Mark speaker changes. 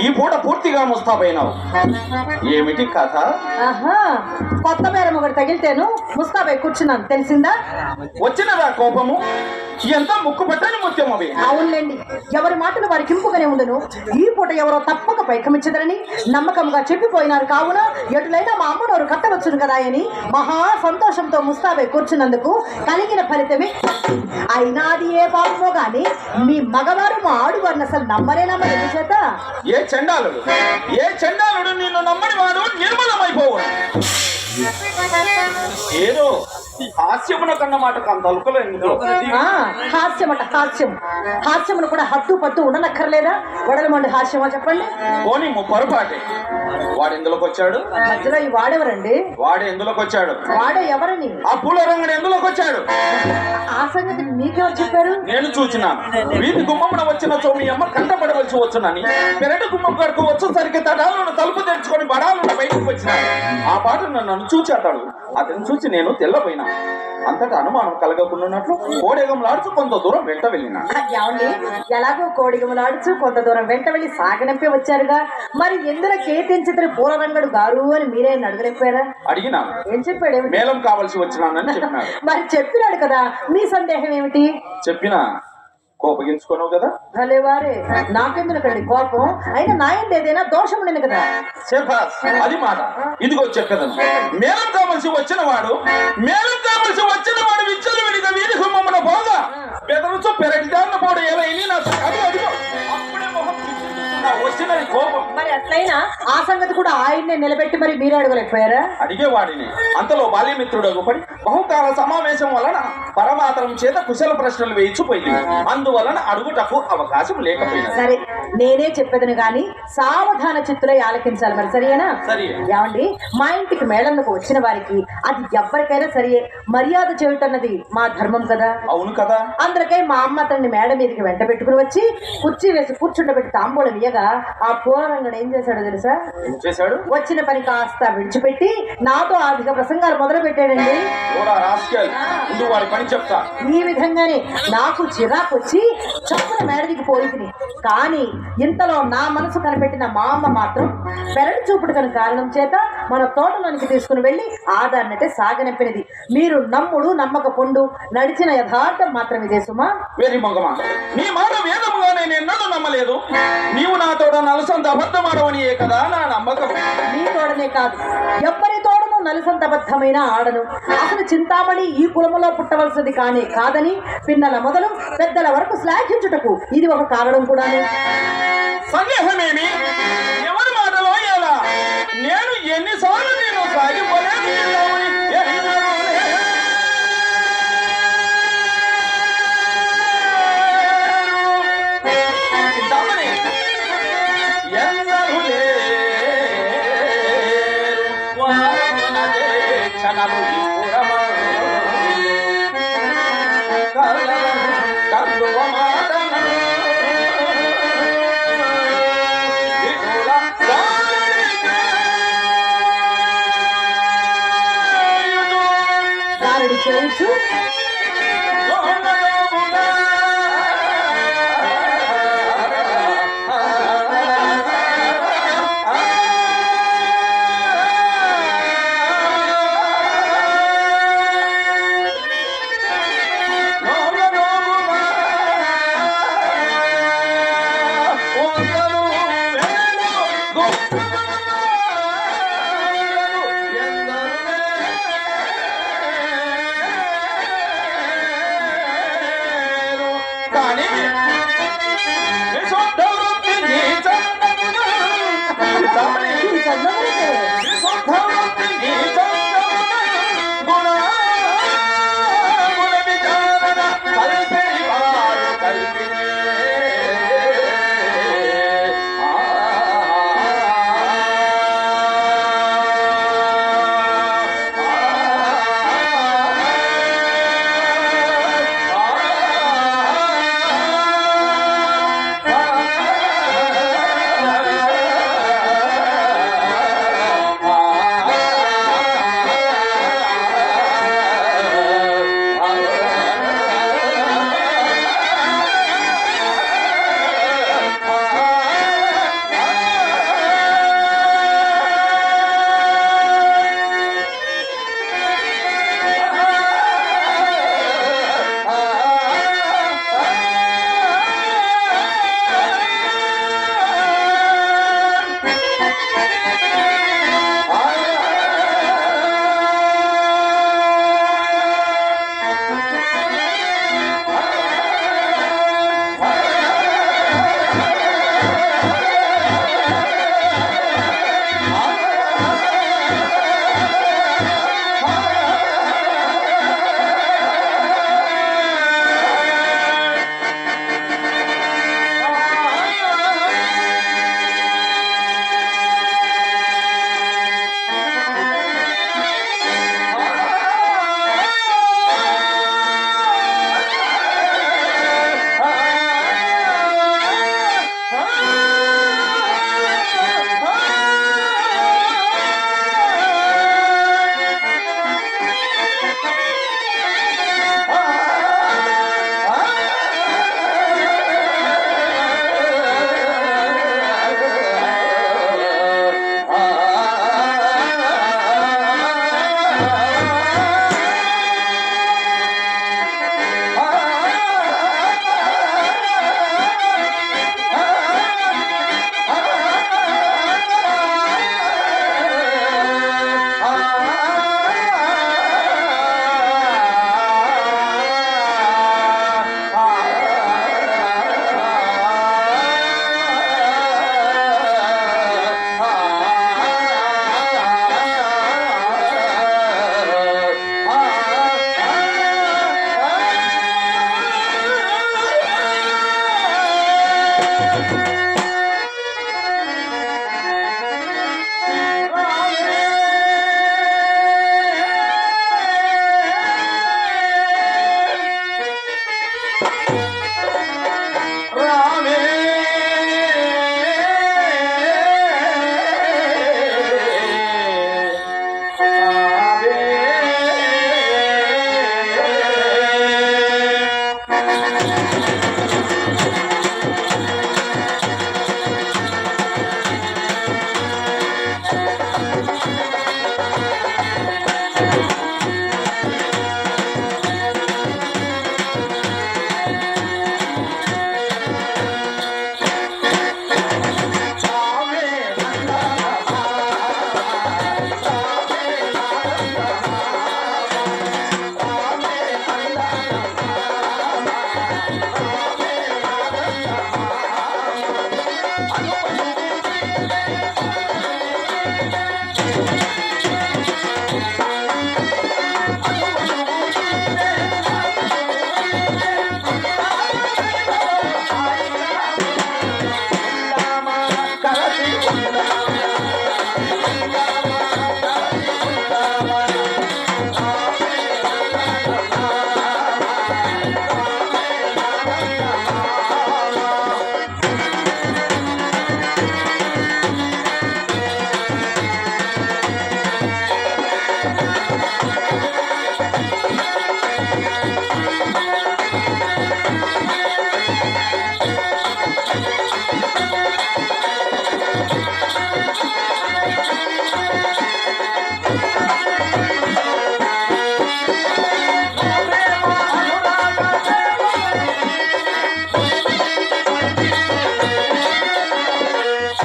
Speaker 1: ఈ పూట పూర్తిగా ముస్తాబైనావు. ఏమిటి కథ?
Speaker 2: కొత్త బేరం ఒకటి తగిలితేను ముస్తాబై కూర్చున్నాను, తెలిసిందా?
Speaker 1: వచ్చినదా కోపము? ఎంత ముక్కు పట్టని ముత్యం అవి.
Speaker 2: అవునులేండి, ఎవరి మాటలు వారికి ఇంపుగానే ఉండును. ఈ పూట ఎవరో తప్పక పైకమిచ్చదరని నమ్మకంగా చెప్పిపోయినారు. కావున ఎటులైనా మా అమ్మనోరు కట్టవచ్చును కదా అని మహా సంతోషంతో ముస్తాబై కూర్చున్నందుకు కలిగిన ఫలితమే. అయినా అది ఏ పాపమో గాని మీ మగవారు మా ఆడువారిని అసలు నమ్మరే నమ్మలేదు చేత.
Speaker 1: ఏ చండాలుడు నిన్ను నమ్మని వాడు నిర్మలమైపోవు. ఏదో హాస్యమున కన్న మాట కంతలుకలో
Speaker 2: హాస్యమును కూడా హద్దు పద్దు ఉండనక్కర్లేదా? వడలమండి హాస్యమా చెప్పండి.
Speaker 1: పోనీ పొరపాటే. వాడు ఎందులోకి వచ్చాడు?
Speaker 2: మధ్యలో ఈ వాడెవరండి?
Speaker 1: వాడు ఎందులోకి వచ్చాడు?
Speaker 2: వాడే ఎవరని?
Speaker 1: ఆ పూల రంగడు ఎందులోకి వచ్చాడు?
Speaker 2: ఆ సంగతి మీకెవరు చెప్పారు?
Speaker 1: నేను చూచినాను. వీధి గుమ్మమున వచ్చిన మీ అమ్మ కంటపడవలసి వచ్చునని పెరటి గుమ్మం కడుకు వచ్చేసరికి తడాలను తలుపు తెరుచుకొని బడాలను బయటకు వచ్చినాడు. ఆ పాట నన్ను చూచి అతను చూసి నేను తెల్లపోయినా. అంతటా అనుమానం కలగకుండాన్నట్లు కోడెగంలాడుచు కొంత దూరం వెంట వెళ్ళినా.
Speaker 2: ఎలాగో కోడిగములాడుచు కొంత దూరం వెంట వెళ్ళి సాగనంపే వచ్చారుగా, మరి ఎందులో కేతించితని పూలరంగడు గారు అని మీరే అడగలేకపోయారా?
Speaker 1: అడిగినా.
Speaker 2: ఏం చెప్పాడు?
Speaker 1: మేళం కావాల్సి వచ్చినానని చెప్పినాడు.
Speaker 2: మరి చెప్పినాడు కదా, మీ సందేహం ఏమిటి?
Speaker 1: చెప్పినా కోపగించుకోను కదా.
Speaker 2: భలే వారే, నాకెందుకండి కోపం? అయినా నాయండి ఏదైనా దోషం ఉండను కదా.
Speaker 1: అది మాట. ఇదిగో చెప్పేదను. మేళం కావలసి వచ్చిన వాడు విచ్చలు విడిగా వీధి గుమ్మమున పోగా పెదరుచు పెరటి దాన్న పోడు ఏమైనా నా అదిగో అప్పుడే మొహం వచ్చినది కోపం.
Speaker 2: మరి అట్లయినా ఆ సంగతి కూడా ఆయన్నే నిలబెట్టి మరి మీరే అడగలేకపోయారా?
Speaker 1: అడిగేవాడిని. అంతలో బాల్యమిత్రుడు అగుపడి బహుకాల సమావేశం వలన పరమాతరం చేత కుశల ప్రశ్నలు వేయించిపోయింది. అందువలన అడుగుటకు అవకాశం లేకపోయింది.
Speaker 2: సరే, నేనే చెప్పేదని గాని సావధాన చిత్తులై ఆలకించాలి. మరి సరియేనా?
Speaker 1: సరే.
Speaker 2: ఏమండి, మా ఇంటికి మేళంకు వచ్చిన వారికి అది ఎవ్వరికైనా సరియే మర్యాద చేయటన్నది మా ధర్మం కదా.
Speaker 1: అవును కదా.
Speaker 2: అందుకే మా అమ్మ అతన్ని మేడ మీదకి వెంట పెట్టుకుని వచ్చి కుర్చీ వేసి కూర్చుండబెట్టి తాంబూలం ఇయ్యగా ఆ పూలరంగడు ఏం చేశాడో తెలుసా?
Speaker 1: ఏం చేశాడు?
Speaker 2: వచ్చిన పని కాస్త విడిచిపెట్టి నాతో ఆర్థిక ప్రసంగాలు మొదలు పెట్టాడండి.
Speaker 1: పని చెప్తా.
Speaker 2: ఈ విధంగానే నాకు చిరాకు వచ్చి చప్పున మేడదికి పోయింది. కానీ ఇంతలో నా మనసు కనిపెట్టిన మా అమ్మ మాత్రం పెరటి చూపుడు కని కారణం చేత మన తోటలోనికి తీసుకుని వెళ్ళి ఆధారనట్టే సాగనంపినది. మీరు నమ్ముడు నమ్మక పొండు, నడిచిన యథార్థం మాత్రం ఇదే సుమా.
Speaker 1: వేరి మొగమా, నీ మాట వేదముగానే నేను నమ్మలేదు. నీవు నా తోడ నలుసంత అబద్ధమాడవని కదా నా నమ్మకం.
Speaker 2: నీ తోడనే కాదు, ఎవ్వరి తోడను నలుసంత అబద్ధమైన ఆడను. అసలు చింతామణి ఈ కులములో పుట్టవలసింది కాదని పిన్నల మొదలు పెద్దల వరకు శ్లాఘించుటకు ఇది ఒక కారణం కూడాను.
Speaker 1: సందేహమేమి? ఎవరి మాటలో ఎలా? నేను ఎన్నిసార్లు నేను సాగిపోలేదు.
Speaker 2: చేయొచ్చు.